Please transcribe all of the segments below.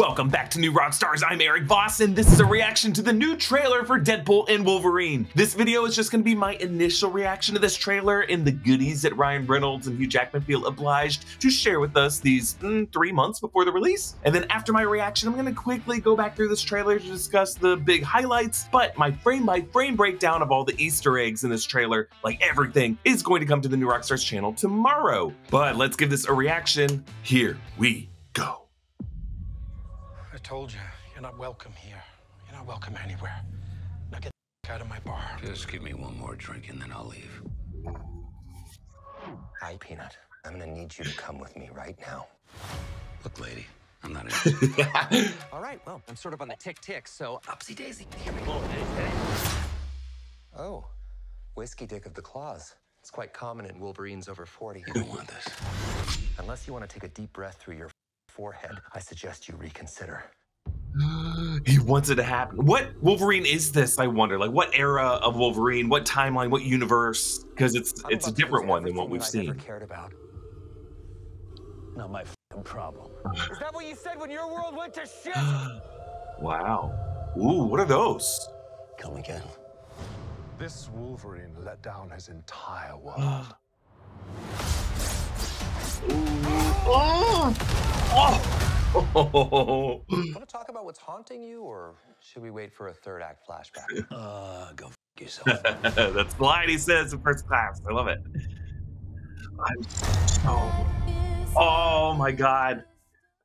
Welcome back to New Rockstars. I'm Erik Voss, and this is a reaction to the new trailer for Deadpool and Wolverine. This video is just going to be my initial reaction to this trailer and the goodies that Ryan Reynolds and Hugh Jackman feel obliged to share with us these 3 months before the release. And then after my reaction, I'm going to quickly go back through this trailer to discuss the big highlights, but my frame-by-frame breakdown of all the Easter eggs in this trailer, like everything, is going to come to the New Rockstars channel tomorrow. But let's give this a reaction. Here we go. I told you, you're not welcome here. You're not welcome anywhere. Now get the out of my bar. Just give me one more drink and then I'll leave. Hi, Peanut. I'm gonna need you to come with me right now. Look, lady, I'm not interested. All right, well, I'm sort of on the tick-tick, so upsy daisy. Here we go. Oh, whiskey dick of the claws. It's quite common in Wolverines over 40. You don't want this. Unless you want to take a deep breath through your forehead, I suggest you reconsider. He wants it to happen. What Wolverine is this, I wonder? Like, what era of Wolverine, what timeline, what universe? Because it's a different one than what we've seen. Cared about. Not my f***ing problem. Is that what you said when your world went to shit? Wow. Ooh, what are those? Come again. This Wolverine let down his entire world. Oh. Want to talk about what's haunting you, or should we wait for a third act flashback? Go f*** yourself. That's the line he says in first class. I love it. I'm so... Oh my God.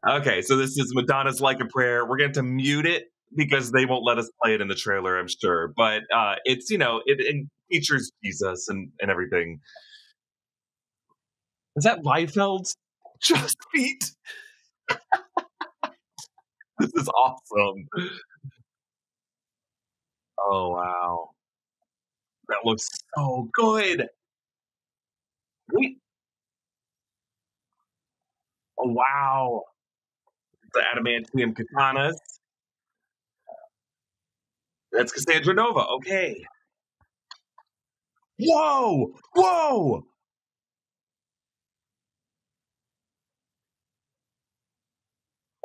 Okay, so this is Madonna's Like a Prayer. We're going to mute it because they won't let us play it in the trailer, I'm sure. But it's, you know, it features Jesus and everything. Is that Liefeld's Just Feet? This is awesome. Oh, wow. That looks so good. Wait. Oh, wow. The adamantium katanas. That's Cassandra Nova. Okay. Whoa! Whoa!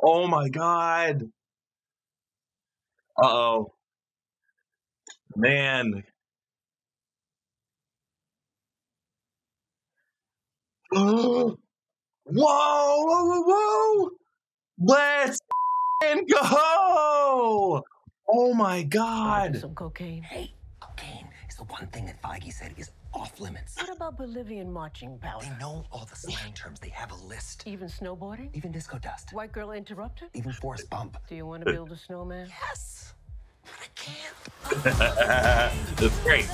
Oh my God. Uh-oh. Man. Whoa! Whoa! Whoa! Whoa! Let's go! Oh my God. Some cocaine. Hey, cocaine is the one thing that Feige said is off limits. What about Bolivian marching powder? They know all the slang terms. They have a list. Even snowboarding? Even disco dust. White girl interrupted? Even forest bump. Do you want to build a snowman? Yes! But I can't. That's great.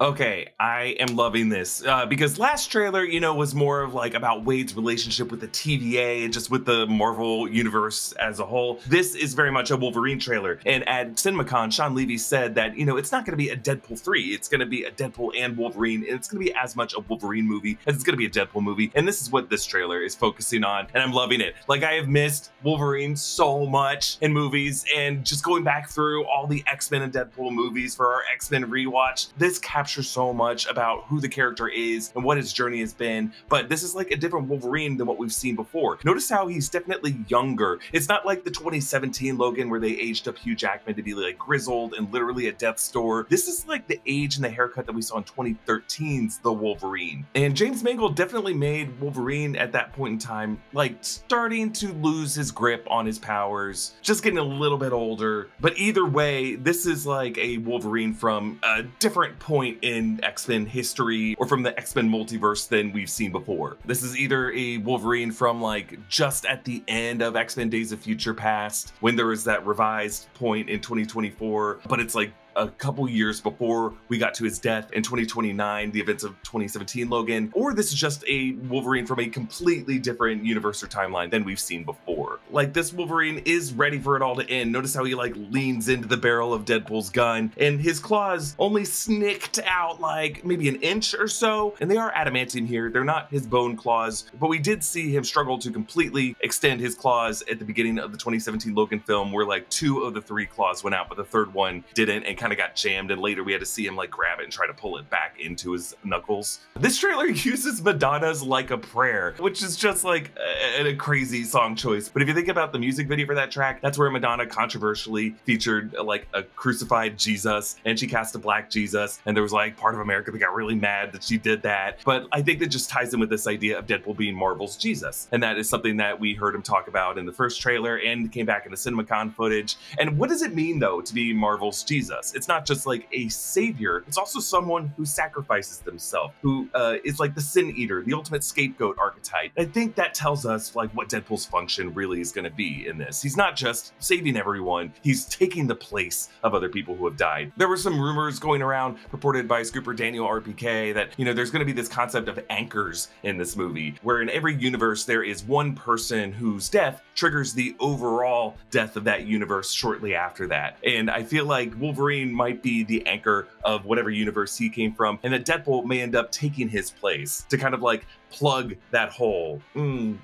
Okay, I am loving this because last trailer, you know, was more of like about Wade's relationship with the TVA and just with the Marvel universe as a whole. This is very much a Wolverine trailer. And at CinemaCon, Sean Levy said that, you know, it's not going to be a Deadpool 3. It's going to be a Deadpool and Wolverine. And it's going to be as much a Wolverine movie as it's going to be a Deadpool movie. And this is what this trailer is focusing on. And I'm loving it. Like, I have missed Wolverine so much in movies, and just going back through all the X-Men and Deadpool movies for our X-Men rewatch, this captures so much about who the character is and what his journey has been. But this is like a different Wolverine than what we've seen before. Notice how he's definitely younger. It's not like the 2017 Logan where they aged up Hugh Jackman to be like grizzled and literally at death's door. This is like the age and the haircut that we saw in 2013's The Wolverine. And James Mangold definitely made Wolverine at that point in time like starting to lose his grip on his powers, just getting a little bit older. But either way, this is like a Wolverine from a different point in X-Men history or from the X-Men multiverse than we've seen before. This is either a Wolverine from like just at the end of X-Men Days of Future Past when there was that revised point in 2024, but it's like a couple years before we got to his death in 2029, the events of 2017 Logan, or this is just a Wolverine from a completely different universe or timeline than we've seen before. Like, this Wolverine is ready for it all to end. Notice how he like leans into the barrel of Deadpool's gun and his claws only snicked out like maybe an inch or so, and they are adamantium here. They're not his bone claws, but we did see him struggle to completely extend his claws at the beginning of the 2017 Logan film, where like 2 of the 3 claws went out, but the 3rd one didn't, and kind of got jammed, and later we had to see him like grab it and try to pull it back into his knuckles. This trailer uses Madonna's Like a Prayer, which is just like a crazy song choice. But if you think about the music video for that track, that's where Madonna controversially featured like a crucified Jesus, and she cast a black Jesus, and there was like part of America that got really mad that she did that. But I think that just ties in with this idea of Deadpool being Marvel's Jesus, and that is something that we heard him talk about in the first trailer and came back in the CinemaCon footage. And what does it mean though to be Marvel's Jesus? It's not just like a savior, it's also someone who sacrifices themselves, who is like the sin eater, the ultimate scapegoat archetype. I think that tells us like what Deadpool's function really is going to be in this. He's not just saving everyone, he's taking the place of other people who have died. There were some rumors going around purported by Scooper Daniel RPK that, you know, there's going to be this concept of anchors in this movie, where in every universe there is one person whose death triggers the overall death of that universe shortly after that. And I feel like Wolverine might be the anchor of whatever universe he came from, and that Deadpool may end up taking his place to kind of like plug that hole.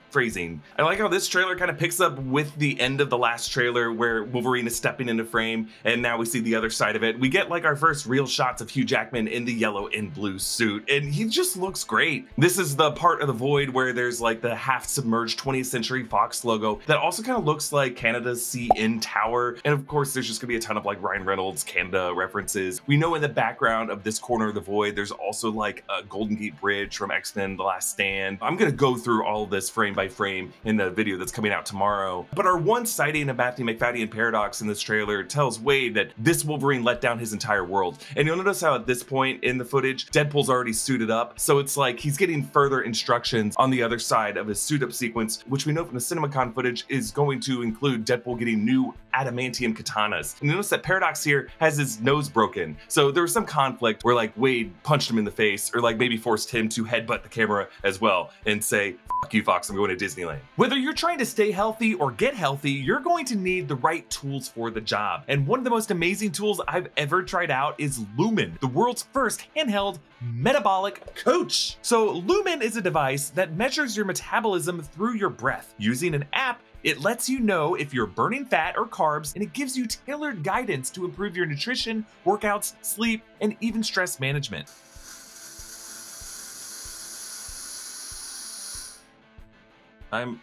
Phrasing. I like how this trailer kind of picks up with the end of the last trailer where Wolverine is stepping into frame, and now we see the other side of it. We get like our first real shots of Hugh Jackman in the yellow and blue suit, and he just looks great. This is the part of the void where there's like the half submerged 20th Century Fox logo that also kind of looks like Canada's CN Tower. And of course, there's just gonna be a ton of like Ryan Reynolds Canada references. We know in the background of this corner of the void, there's also like a Golden Gate Bridge from X-Men The Last Stand. I'm gonna go through all of this frame by frame in the video that's coming out tomorrow. But our one sighting of Matthew McFadden paradox in this trailer tells Wade that this Wolverine let down his entire world. And you'll notice how at this point in the footage, Deadpool's already suited up. So it's like he's getting further instructions on the other side of his suit up sequence, which we know from the CinemaCon footage is going to include Deadpool getting new adamantium katanas. And you notice that Paradox here has his nose broken. So there was some conflict where like Wade punched him in the face, or like maybe forced him to headbutt the camera as well and say, "Fuck you, Fox, I'm going to Disneyland." Whether you're trying to stay healthy or get healthy, you're going to need the right tools for the job. And one of the most amazing tools I've ever tried out is Lumen, the world's first handheld metabolic coach. So Lumen is a device that measures your metabolism through your breath. Using an app, it lets you know if you're burning fat or carbs, and it gives you tailored guidance to improve your nutrition, workouts, sleep, and even stress management. I'm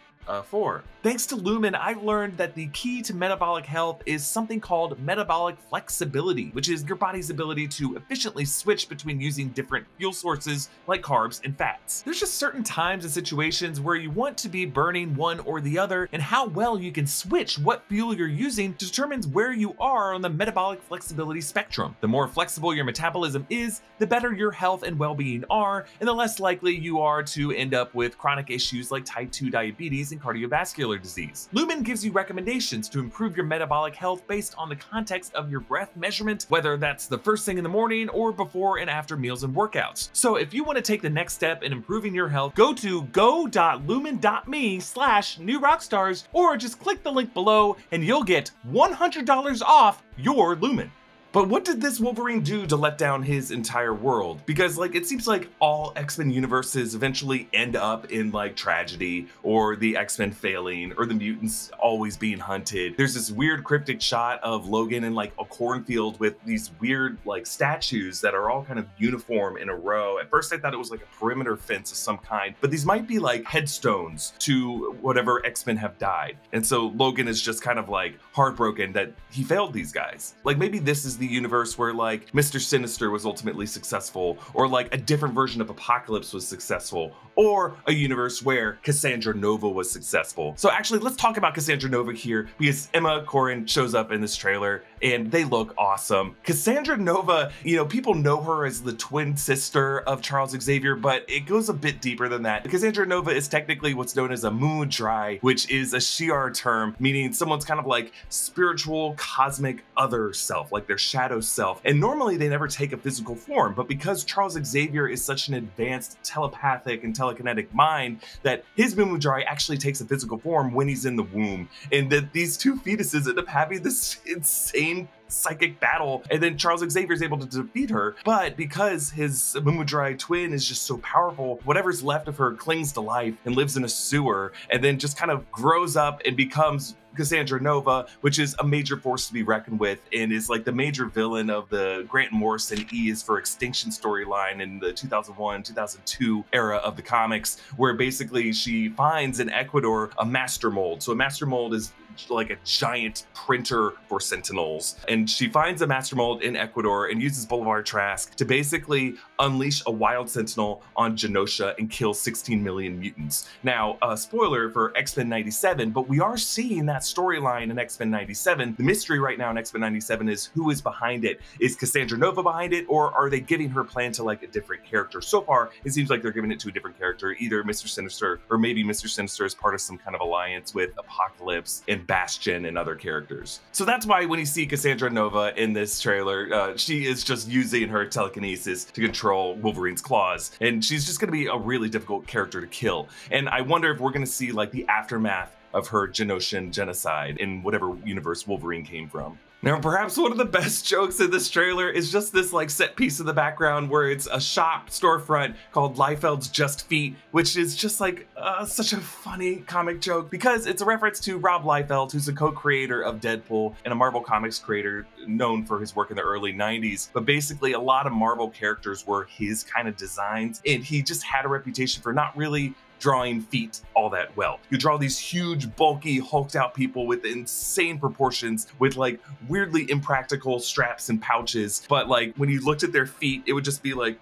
4. Thanks to Lumen, I've learned that the key to metabolic health is something called metabolic flexibility, which is your body's ability to efficiently switch between using different fuel sources like carbs and fats. There's just certain times and situations where you want to be burning one or the other, and how well you can switch what fuel you're using determines where you are on the metabolic flexibility spectrum. The more flexible your metabolism is, the better your health and well-being are, and the less likely you are to end up with chronic issues like type 2 diabetes and cardiovascular disease. Lumen gives you recommendations to improve your metabolic health based on the context of your breath measurement, whether that's the first thing in the morning or before and after meals and workouts. So if you want to take the next step in improving your health, go to go.lumen.me/newrockstars, or just click the link below and you'll get $100 off your Lumen. But what did this Wolverine do to let down his entire world? Because like it seems like all X-Men universes eventually end up in like tragedy, or the X-Men failing, or the mutants always being hunted. There's this weird cryptic shot of Logan in like a cornfield with these weird like statues that are all kind of uniform in a row. At first I thought it was like a perimeter fence of some kind, but these might be like headstones to whatever X-Men have died. And so Logan is just kind of like heartbroken that he failed these guys. Like maybe this is the universe where like Mr. Sinister was ultimately successful, or like a different version of Apocalypse was successful, or a universe where Cassandra Nova was successful. So actually let's talk about Cassandra Nova here, because Emma Corrin shows up in this trailer and they look awesome. Cassandra Nova, you know, people know her as the twin sister of Charles Xavier, but it goes a bit deeper than that. Cassandra Nova is technically what's known as a Mumudrai, which is a Shi'ar term meaning someone's kind of like spiritual cosmic other self, like their shadow self. And normally they never take a physical form, but because Charles Xavier is such an advanced telepathic and telekinetic mind, that his Mumudrai actually takes a physical form when he's in the womb. And that these two fetuses end up having this insane psychic battle, and then Charles Xavier is able to defeat her. But because his Mumudrai twin is just so powerful, whatever's left of her clings to life and lives in a sewer, and then just kind of grows up and becomes Cassandra Nova, which is a major force to be reckoned with and is like the major villain of the Grant Morrison E is for Extinction storyline in the 2001-2002 era of the comics, where basically she finds in Ecuador a master mold. So a master mold is like a giant printer for Sentinels. And she finds a master mold in Ecuador and uses Boulevard Trask to basically unleash a wild Sentinel on Genosha and kill 16 million mutants. Now, spoiler for X-Men 97, but we are seeing that storyline in X-Men 97. The mystery right now in X-Men 97 is who is behind it. Is Cassandra Nova behind it, or are they giving her plan to like a different character? So far, it seems like they're giving it to a different character, either Mr. Sinister, or maybe Mr. Sinister is part of some kind of alliance with Apocalypse and Bastion and other characters. So that's why when you see Cassandra Nova in this trailer, she is just using her telekinesis to control Wolverine's claws, and she's just going to be a really difficult character to kill. And I wonder if we're going to see like the aftermath of her Genoshan genocide in whatever universe Wolverine came from. Now, perhaps one of the best jokes in this trailer is just this like set piece in the background where it's a shop storefront called Liefeld's Just Feet, which is just like such a funny comic joke because it's a reference to Rob Liefeld, who's a co-creator of Deadpool and a Marvel Comics creator known for his work in the early 90s. But basically a lot of Marvel characters were his kind of designs, and he just had a reputation for not really drawing feet all that well. You draw these huge, bulky, hulked out people with insane proportions with like weirdly impractical straps and pouches. But like when you looked at their feet, it would just be like,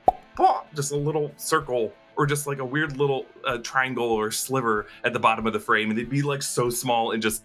just a little circle or just like a weird little triangle or sliver at the bottom of the frame, and they'd be like so small and just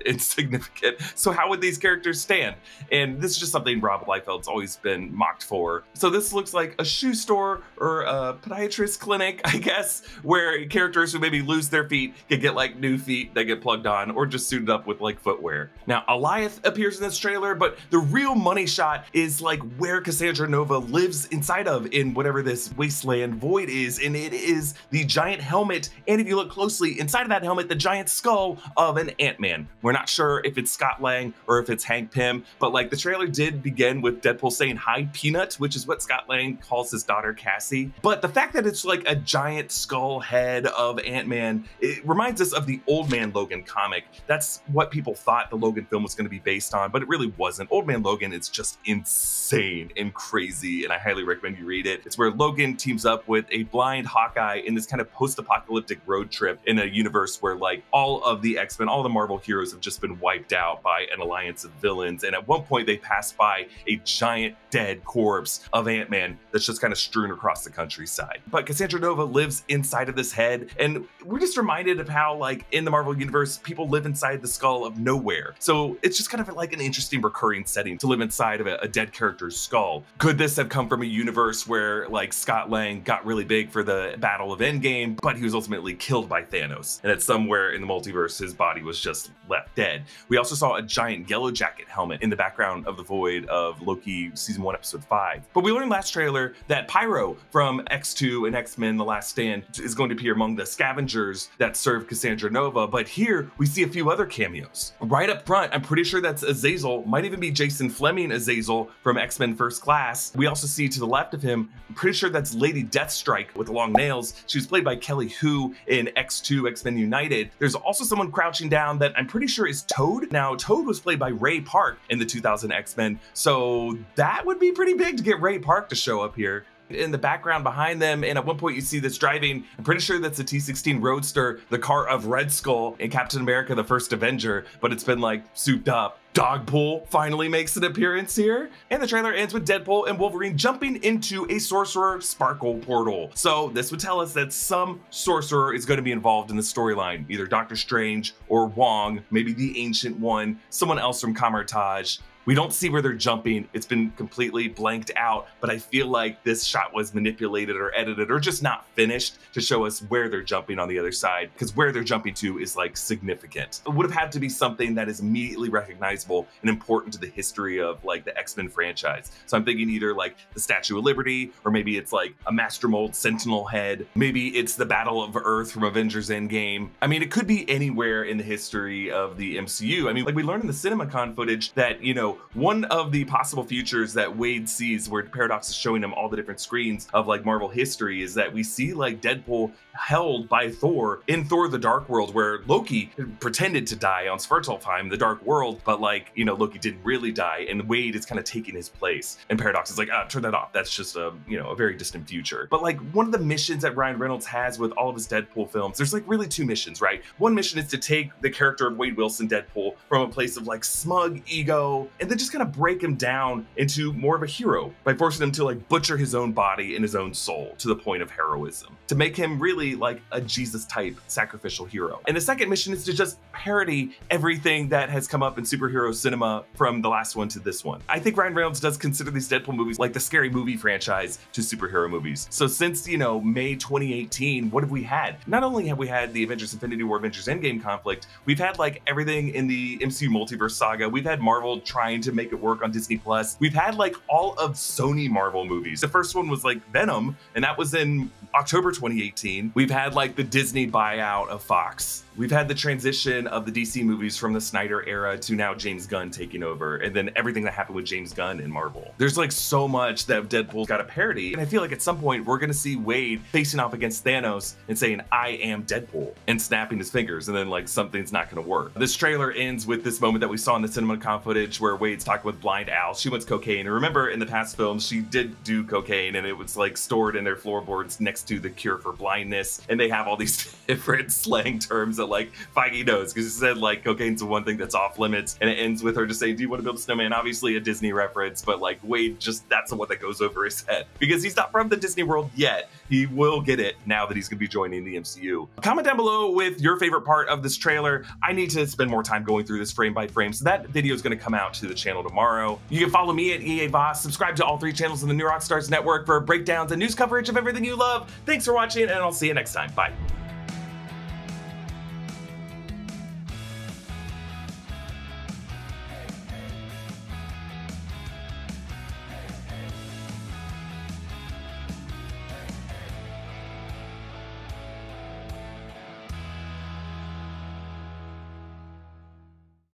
insignificant. So how would these characters stand? And this is just something Rob Liefeld's always been mocked for. So this looks like a shoe store or a podiatrist clinic, I guess, where characters who maybe lose their feet can get like new feet that get plugged on or just suited up with like footwear. Now, Alioth appears in this trailer, but the real money shot is like where Cassandra Nova lives inside of in whatever this wasteland void is, and it is the giant helmet, and if you look closely inside of that helmet, the giant skull of an Ant-Man. We're not sure if it's Scott Lang or if it's Hank Pym, but like the trailer did begin with Deadpool saying hi Peanut, which is what Scott Lang calls his daughter Cassie. But the fact that it's like a giant skull head of Ant-Man, it reminds us of the Old Man Logan comic. That's what people thought the Logan film was going to be based on, but it really wasn't. Old Man Logan is just insane and crazy, and I highly recommend you read it. It's where Logan teams up with a blind Hawkeye in this kind of post-apocalyptic road trip in a universe where like all of the X-Men, all the Marvel heroes have just been wiped out by an alliance of villains. And at one point they pass by a giant dead corpse of Ant-Man that's just kind of strewn across the countryside. But Cassandra Nova lives inside of this head, and we're just reminded of how like in the Marvel universe, people live inside the skull of nowhere. So it's just kind of like an interesting recurring setting to live inside of a dead character's skull. Could this have come from a universe where like Scott Lang got really big for the Battle of Endgame, but he was ultimately killed by Thanos, and at somewhere in the multiverse his body was just left dead? We also saw a giant Yellow Jacket helmet in the background of the void of Loki season 1 episode 5. But we learned last trailer that Pyro from X2 and X-Men The Last Stand is going to appear among the scavengers that serve Cassandra Nova, but here we see a few other cameos. Right up front, I'm pretty sure that's Azazel, might even be Jason Fleming Azazel from X-Men First Class. We also see to the left of him, I'm pretty sure that's Lady Deathstrike with the long nails. She was played by Kelly Hu in X2 X-Men United. There's also someone crouching down that I'm pretty sure is Toad. Now, Toad was played by Ray Park in the 2000 X-Men, so that would be pretty big to get Ray Park to show up here. In the background behind them, and at one point you see this driving, I'm pretty sure that's a T-16 Roadster, the car of Red Skull in Captain America the First Avenger, but it's been like souped up. Dogpool finally makes an appearance here, and the trailer ends with Deadpool and Wolverine jumping into a Sorcerer Sparkle portal. So this would tell us that some sorcerer is going to be involved in the storyline, either Doctor Strange or Wong, maybe the Ancient One, someone else from Kamar-Taj. We don't see where they're jumping. It's been completely blanked out, but I feel like this shot was manipulated or edited or just not finished to show us where they're jumping on the other side, because where they're jumping to is like significant. It would have had to be something that is immediately recognizable and important to the history of like the X-Men franchise. So I'm thinking either like the Statue of Liberty, or maybe it's like a Master Mold Sentinel head. Maybe it's the Battle of Earth from Avengers Endgame. I mean, it could be anywhere in the history of the MCU. I mean, like we learned in the CinemaCon footage that, you know, know, one of the possible futures that Wade sees where Paradox is showing him all the different screens of like Marvel history is that we see like Deadpool held by Thor in Thor the Dark World, where Loki pretended to die on Svartalfheim, the Dark World, but like, you know, Loki didn't really die, and Wade is kind of taking his place. And Paradox is like, turn that off. That's just a, you know, a very distant future. But like one of the missions that Ryan Reynolds has with all of his Deadpool films, there's like really two missions, right? One mission is to take the character of Wade Wilson, Deadpool, from a place of like smug ego, and then just kind of break him down into more of a hero by forcing him to like butcher his own body and his own soul to the point of heroism, to make him really like a Jesus type sacrificial hero. And the second mission is to just parody everything that has come up in superhero cinema from the last one to this one. I think Ryan Reynolds does consider these Deadpool movies like the scary movie franchise to superhero movies. So since, you know, May 2018, what have we had? Not only have we had the Avengers Infinity War, Avengers Endgame conflict, we've had like everything in the MCU multiverse saga. We've had Marvel trying to make it work on Disney Plus. We've had like all of Sony Marvel movies. The first one was like Venom, and that was in October 2018. We've had like the Disney buyout of Fox. We've had the transition of the DC movies from the Snyder era to now James Gunn taking over, and then everything that happened with James Gunn in Marvel. There's like so much that Deadpool's got a parody, and I feel like at some point we're gonna see Wade facing off against Thanos and saying, I am Deadpool, and snapping his fingers, and then like something's not gonna work. This trailer ends with this moment that we saw in the CinemaCon footage where Wade's talking with Blind Al. She wants cocaine, and remember in the past films she did do cocaine, and it was like stored in their floorboards next to the cure for blindness, and they have all these different slang terms that like Feige knows, because he said like cocaine's the one thing that's off limits, and it ends with her just saying, do you want to build a snowman? Obviously a Disney reference, but like Wade just, that's the one that goes over his head because he's not from the Disney world yet. He will get it now that he's gonna be joining the MCU. Comment down below with your favorite part of this trailer. I need to spend more time going through this frame by frame, so that video is gonna come out to the channel tomorrow. You can follow me at EA Voss, subscribe to all 3 channels in the New Rockstars network for breakdowns and news coverage of everything you love. Thanks for watching, and I'll see you next time. Bye.